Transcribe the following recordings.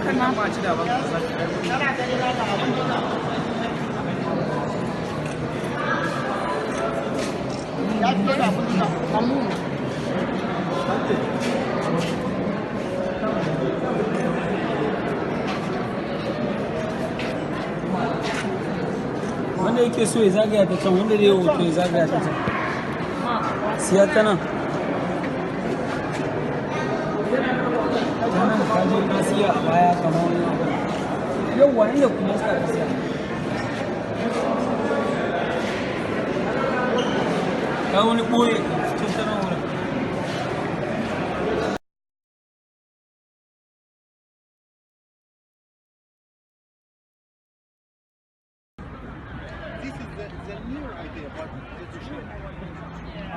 Kan ma ci da ban ya fito da abin da kamu wanda yake so ya zagaya ta can wanda zai hoto ya zagaya ta can siya ta nan ka je ka siya a baya kamar wani abu yau wani ya kuma sa ka siya ka wani ɓoye cikin ta nan wurin This is the new idea, but it's short.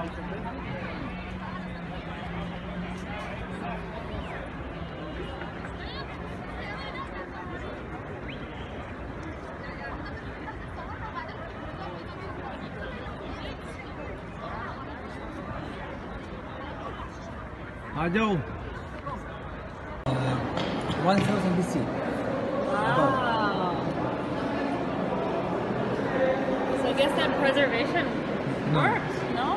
आ जाओ 1000 BC. Wow. So I guess that preservation works, no?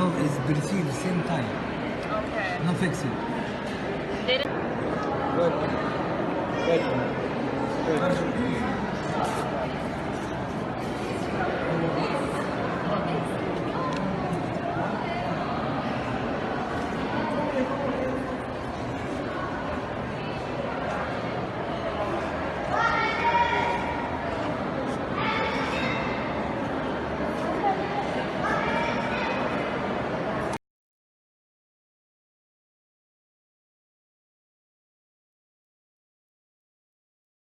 No, it's BC the same time. Okay. No fix it. They didn't- Good.